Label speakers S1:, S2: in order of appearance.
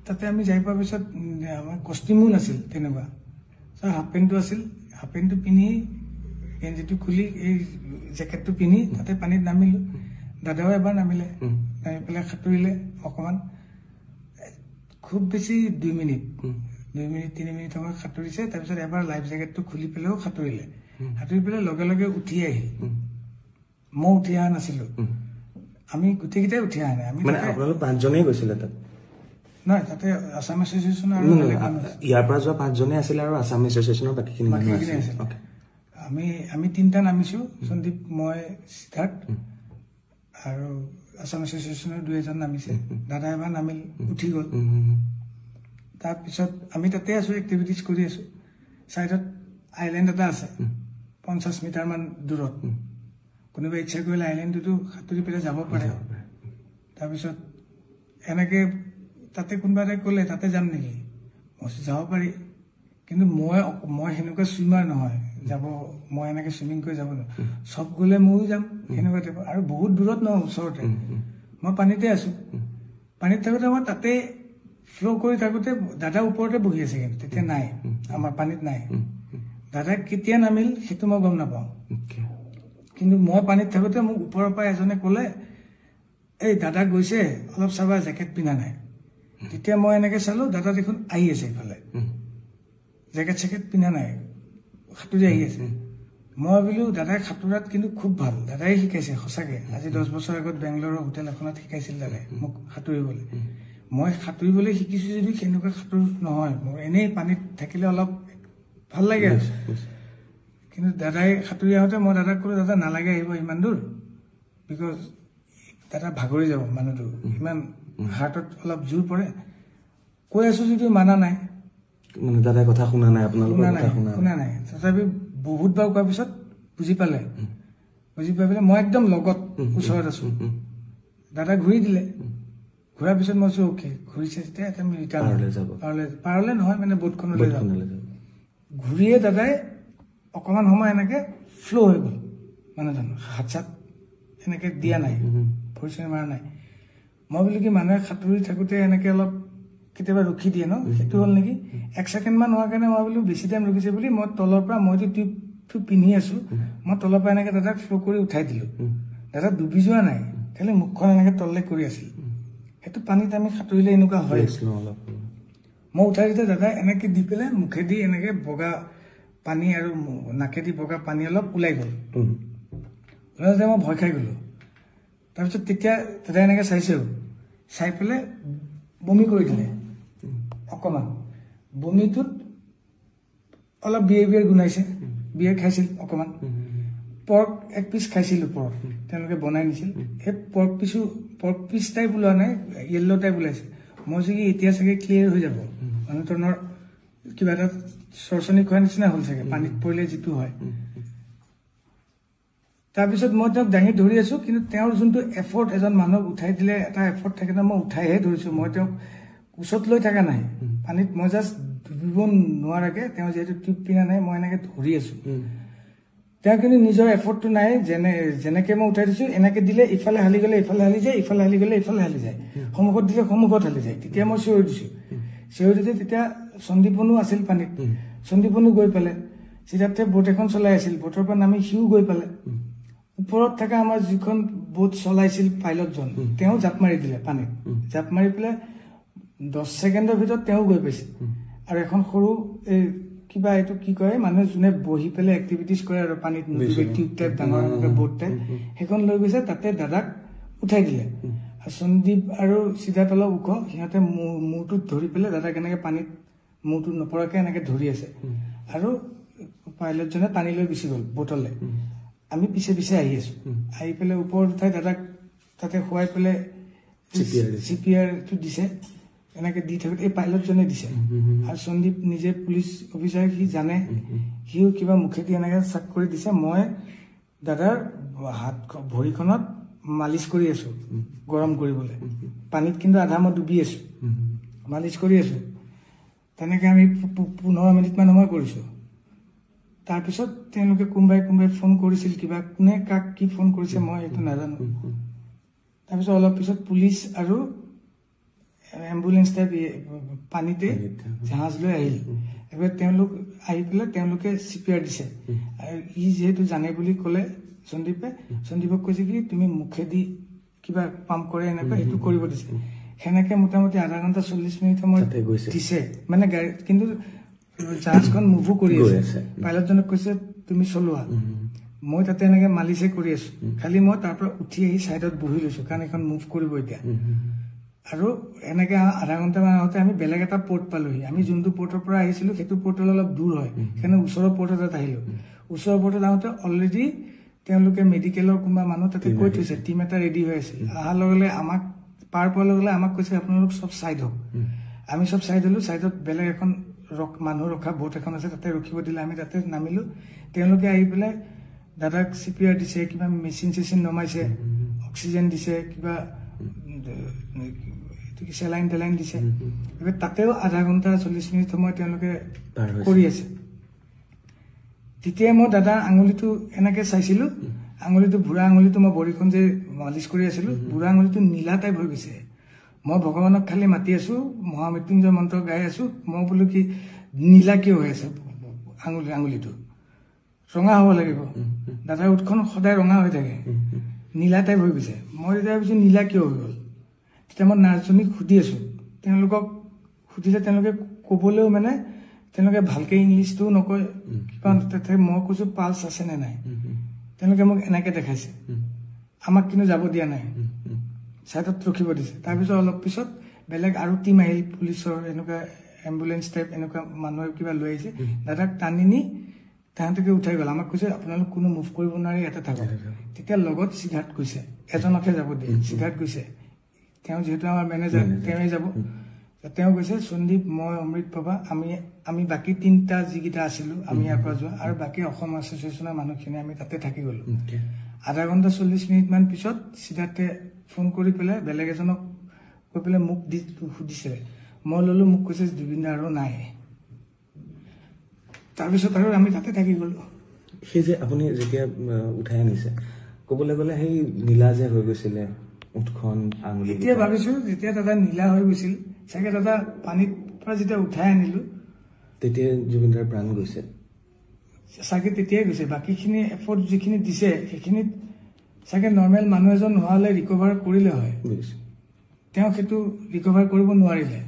S1: তাতে আমি যাই পোৱাৰ পিছত আমাৰ কষ্টিউমো নাছিল তেনেকুৱা হাফ পেণ্টটো আছিল হাফ পেণ্টটো পিন্ধি গেঞ্জিটো খুলি এই জেকেটটো পিন্ধি তাতে পানীত নামিলোঁ দাদাও এবাৰ নামিলে নামি পেলাই সাঁতুৰিলে অকণমান খুব বেছি 2 মিনিট 3 মিনিট সময় সাঁতুৰিছে তাৰপিছত এবাৰ লাইফ জেকেটটো খুলি পেলাইও সাঁতুৰিলে সাঁতুৰি পেলাই লগে লগে উঠি আহিল মই উঠি অহা নাছিলোঁ আমি গোটেইকেইটাই উঠি অহা নাই আমি
S2: আপোনালোক 5 জনেই গৈছিলে তাত
S1: নহয় তাতে আছাম এছ'চিয়েশ্যন আৰু
S2: ইয়াৰ পৰা যোৱা 5 জনেই আছিলে আৰু আছাম এছ'চিয়েশ্যনৰ বাকীখিনি মানুহ আছিল
S1: আমি 3টা নামিছোঁ সন্দীপ মই সিদ্ধাৰ্থ আৰু আছাম এছ'চিয়েশ্যনৰ 2-এজন নামিছে দাদা এবাৰ নামিল উঠি গ'ল তাৰপিছত আমি তাতে আছোঁ এক্টিভিটিজ কৰি আছোঁ ছাইডত আইলেণ্ড এটা আছে 50 মিটাৰমান দূৰত কোনোবাই ইচ্ছা কৰিলে আইলেণ্ডটোতো সাঁতুৰি পেলাই যাব পাৰে তাৰপিছত এনেকৈ তাতে কোনোবা এটাই ক'লে তাতে যাম নেকি মই যাব পাৰি কিন্তু মই সেনেকুৱা ছুইমাৰ নহয় যাব মই এনেকৈ ছুইমিং কৰি যাব নোৱাৰোঁ চব গ'লে ময়ো যাম সেনেকুৱা টাইপৰ আৰু বহুত দূৰত নহয় ওচৰতে মই পানীতে আছোঁ পানীত থাকোঁতে মই তাতে ফ্ল' কৰি থাকোঁতে দাদা ওপৰতে বহি আছে কিন্তু তেতিয়া নাই আমাৰ পানীত নাই দাদা কেতিয়া নামিল সেইটো মই গম নাপাওঁ কিন্তু মই পানীত থাকোঁতে মোক ওপৰৰ পৰা এজনে ক'লে এই দাদা গৈছে অলপ চাবা জেকেট পিন্ধা নাই তেতিয়া মই এনেকৈ চালোঁ দাদা দেখোন আহি আছে ইফালে জেকেট চেকেট পিন্ধা নাই সাঁতুৰি আহি আছে মই ভাবিলোঁ দাদাই সাঁতোৰাত কিন্তু খুব ভাল দাদাই শিকাইছে সঁচাকৈ আজি 10 বছৰ আগত বেংগলোৰৰ হোটেল এখনত শিকাইছিল দাদাই মোক সাঁতুৰিবলৈ মই সাঁতুৰিবলৈ শিকিছোঁ যদিও সেনেকুৱা সাঁতোৰ নহয় মোৰ এনেই পানীত থাকিলে অলপ ভাল লাগে কিন্তু দাদাই সাঁতুৰি আহোঁতে মই দাদাক ক'লোঁ দাদা নালাগে আহিব ইমান দূৰ বিকজ দাদা ভাগৰি যাব মানুহটো ইমান হাৰ্টত অলপ জোৰ পৰে কৈ আছোঁ যদিও মানা নাই
S2: দাদাই কথা শুনা নাই আপোনালোকৰ কথা
S1: শুনা নাই তথাপি বহুতবাৰ কোৱাৰ পিছত বুজি পালে বুজি পাই পেলাই মই একদম লগত ওচৰত আছোঁ দাদা ঘূৰি দিলে ঘূৰাৰ পিছত মই কৈছোঁ অ'কে ঘূৰিছে যেতিয়া এতিয়া আমি ৰিটাৰ্ণ পাৰলে নহয় মানে বোটখনলৈ যাম ঘূৰিয়ে দাদাই অকণমান সময় এনেকৈ ফ্ল' হৈ গ'ল মানুহজন হাত চাত এনেকৈ দিয়া নাই ভৰি চৰি মাৰা নাই মই বোলো কি মানুহে সাঁতুৰি থাকোঁতে এনেকৈ অলপ কেতিয়াবা ৰখি দিয়ে ন সেইটো হ'ল নেকি 1 ছেকেণ্ডমান হোৱাৰ কাৰণে মই বোলো বেছি টাইম ৰখিছে বুলি মই তলৰ পৰা মইতো টিউবটো পিন্ধি আছোঁ মই তলৰ পৰা এনেকৈ দাদাক ফ্ল' কৰি উঠাই দিলোঁ দাদা ডুবি যোৱা নাই খালি মুখখন এনেকৈ তললৈ কৰি আছিল সেইটো পানীত আমি সাঁতুৰিলে এনেকুৱা হয় মই উঠাই দিওঁতে দাদা এনেকৈ দি পেলাই মুখেদি এনেকৈ বগা পানী আৰু নাকেদি বগা পানী অলপ ওলাই গ'ল ওলাওঁতে মই ভয় খাই গ'লোঁ তাৰপিছত তেতিয়া দাদাই এনেকৈ চাইছেও চাই পেলাই বমি কৰি দিলে অকণমান বমিটোত অলপ বিয়েৰ গোন্ধাইছে বিয়েৰ খাইছিল অকণমান পৰ্ক 1 পিচ খাইছিল ওপৰত তেওঁলোকে বনাই নিছিল সেই পৰ্ক পিচ টাইপ ওলোৱা নাই য়েল্ল' টাইপ ওলাইছে মই চাগে এতিয়া চাগে ক্লিয়াৰ হৈ যাব মানুহজনৰ কিবা এটা চৰচনি খোৱাৰ নিচিনা হ'ল চাগে পানীত পৰিলে যিটো হয় তাৰপিছত মই তেওঁক দাঙি ধৰি আছোঁ কিন্তু তেওঁৰ যোনটো এফৰ্ট এজন মানুহক উঠাই দিলে এটা এফৰ্ট থাকে ন মই উঠাইহে ধৰিছোঁ মই তেওঁক ওচৰত লৈ থকা নাই পানীত মই জাষ্ট ডুবিব নোৱাৰাকৈ তেওঁ যিহেতু টিউব পিন্ধা নাই মই এনেকৈ ধৰি আছোঁ তেওঁ কিন্তু নিজৰ এফৰ্টটো নাই যেনেকৈ মই উঠাই দিছোঁ এনেকৈ দিলে ইফালে হালি গ'লে ইফালে হালি যায় ইফালে হালি গ'লে ইফালে হালি যায় সন্মুখত দিলে সন্মুখত হালি যায় তেতিয়া মই চিঞৰি দিছোঁ চিঞৰি দিওঁতে তেতিয়া সন্দীপনো আছিল পানীত সন্দীপনো গৈ পালে সিদ্ধাৰ্থে বোট এখন চলাই আছিল বোটৰ পৰা নামি সিও গৈ পালে ওপৰত থকা আমাৰ যিখন বোট চলাইছিল পাইলটজন তেওঁ জাপ মাৰি দিলে পানীত জাপ মাৰি পেলাই 10 ছেকেণ্ডৰ ভিতৰত তেওঁ গৈ পাইছিল আৰু এখন সৰু এই কিবা এইটো কি কয় মানুহে যোনে বহি পেলাই এক্টিভিটিজ কৰে আৰু পানীত টিউব টাইপ ডাঙৰ এনেকৈ বোট টাইপ সেইখন লৈ গৈছে তাতে দাদাক উঠাই দিলে আৰু সন্দীপ আৰু সিদ্ধাৰ্থ অলপ ওখ সিহঁতে মূৰটোত ধৰি পেলাই দাদাক এনেকৈ পানীত মূৰটো নপৰাকৈ এনেকৈ ধৰি আছে আৰু পাইলটজনে টানি লৈ গুচি গ'ল বোটলৈ আমি পিছে পিছে আহি আছোঁ আহি পেলাই ওপৰত উঠাই দাদাক তাতে শুৱাই পেলাই CPRটো দিছে এনেকৈ দি থাকোঁতে এই পাইলটজনে দিছে আৰু সন্দীপ নিজে পুলিচ অফিচাৰ সি জানে সিও কিবা মুখেদি এনেকৈ চাক কৰি দিছে মই দাদাৰ হাত ভৰিখনত মালিচ কৰি আছোঁ গৰম কৰিবলৈ পানীত কিন্তু আধা মই ডুবি আছোঁ মালিচ কৰি আছোঁ তেনেকৈ আমি 15 মিনিটমান সময় কৰিছোঁ তাৰপিছত তেওঁলোকে কোনোবাই ফোন কৰিছিল কিবা কোনে কাক কি ফোন কৰিছে মই এইটো নাজানো তাৰপিছত অলপ পিছত পুলিচ আৰু এম্বুলেন্স টাইপ পানীতে জাহাজ লৈ আহিল এবাৰ তেওঁলোক আহি পেলাই তেওঁলোকে চিপিআৰ দিছে আৰু ই যেহেতু জানে বুলি ক'লে সন্দীপক কৈছে কি তুমি মুখেদি কিবা পাম্প কৰে এনেকুৱা সেইটো কৰিব দিছে সেনেকে মোটামুটি আধা ঘণ্টা 40 মিনিট সময় দিছে মানে গাড়ী কিন্তু জাহাজখন মুভো কৰি আছে পাইলটজনক কৈছে তুমি চলোৱা মই তাতে এনেকে মালিচে কৰি আছো খালি মই তাৰ পৰা উঠি আহি সাইডত বহি লৈছো কাৰণ এখন মুভ কৰিব এতিয়া আৰু এনেকে আধা ঘণ্টা মান আগতে আমি বেলেগ এটা পোৰ্ট পালোহি আমি যোনটো পোৰ্টৰ পৰা আহিছিলো সেইটো পোৰ্টলৈ অলপ দূৰ হয় সেইকাৰণে ওচৰৰ পোৰ্টত আহিলো ওচৰৰ পোৰ্টত আহোঁতে অলৰেডি তেওঁলোকে মেডিকেলৰ কোনোবা মানুহ তাতে কৈ থৈছে টিম এটা ৰেডি হৈ আছে অহাৰ লগে আমাক পাৰ পোৱাৰ লগে আমাক কৈছে আপোনালোক চব চাইড হওক আমি চব চাইড হলো চাইডত বেলেগ এখন মানুহ ৰখা বোট এখন আছে তাতে ৰখিব দিলে আমি তাতে নামিলো তেওঁলোকে আহি পেলাই দাদাক চিপিআৰ দিছে কিবা মেচিন চেচিন নমাইছে অক্সিজেন দিছে কিবা চেলাইন টেলাইন দিছে এবাৰ তাতেও আধা ঘণ্টা 40 মিনিট সময় তেওঁলোকে কৰি আছে তেতিয়া মই দাদাৰ আঙুলিটো এনেকে চাইছিলো আঙুলিটো বুঢ়া আঙুলিটো মই বৰিখন যে মালিচ কৰি আছিলো বুঢ়া আঙুলিটো নীলা টাইপ হৈ গৈছে মই ভগৱানক খালি মাতি আছো মহামৃত্যুঞ্জয় মন্ত্ৰ গাই আছো মই বোলো কি নীলা কিয় হৈ আছে আঙুলিটো ৰঙা হ'ব লাগিব দাদাৰ উঠখন সদায় ৰঙা হৈ থাকে নীলা টাইপ হৈ গৈছে মই তেতিয়া ভাবিছো নীলা কিয় হৈ গ'ল তেতিয়া মই নাৰ্ছজনীক সুধি আছো তেওঁলোকক সুধিলে তেওঁলোকে ক'বলৈও মানে তেওঁলোকে ভালকে ইংলিছটো নকয় কাৰণ তাতে মই কৈছো পালছ আছে নে নাই তেওঁলোকে মোক এনেকে দেখাইছে আমাক কিন্তু যাব দিয়া নাই সাইডত ৰখিব দিছে তাৰপিছত অলপ পিছত বেলেগ আৰু টিম আহিল পুলিচৰ এনেকুৱা এম্বুলেন্স টাইপ এনেকুৱা মানুহ কিবা লৈ আহিছে দাদাক টানি নি তাহাঁতকে উঠাই গ'ল আমাক কৈছে আপোনালোক কোনো মুভ কৰিব নোৱাৰি এটা থাকক তেতিয়া লগত সিদ্ধাৰ্থ গৈছে এজনকে যাব দিয়ে সিদ্ধাৰ্থ গৈছে তেওঁ যেহেতু আমাৰ মেনেজাৰ তেওঁই যাব তেওঁ কৈছে সন্দীপ মই অমৃত বাবা আমি বাকি তিনটা যিকেইটা আছিলো আমি ইয়াৰ পৰা যোৱা আৰু বাকি অসম এছ'চিয়েশ্যনৰ মানুহখিনি আমি তাতে থাকি গ'লো আধা ঘণ্টা 40 মিনিট মান পিছত সিদ্ধাৰ্থে ফোন কৰি পেলাই বেলেগ এজনক কৈ পেলাই মোক সুধিছে মই ল'লো মোক কৈছে জুবিন দা আৰু নাই তাৰপিছত আৰু আমি তাতে থাকি গ'লো
S2: সেই যে আপুনি যেতিয়া উঠাই আনিছে ক'বলৈ গ'লে সেই নীলা যে হৈ গৈছিলে উঠখন আঙুলি
S1: এতিয়া ভাবিছো যেতিয়া দাদা নীলা হৈ গৈছিল চাগে দাদা পানীত পৰা যেতিয়া উঠাই আনিলো
S2: তেতিয়া জুবিন দাৰ প্ৰাণ গৈছে
S1: চাগে তেতিয়াই গৈছে বাকীখিনি এফৰ্ট যিখিনি দিছে সেইখিনিত চাগে নৰ্মেল মানুহ এজন হোৱালে ৰিকভাৰ কৰিলে হয় তেওঁ সেইটো ৰিকভাৰ কৰিব নোৱাৰিলে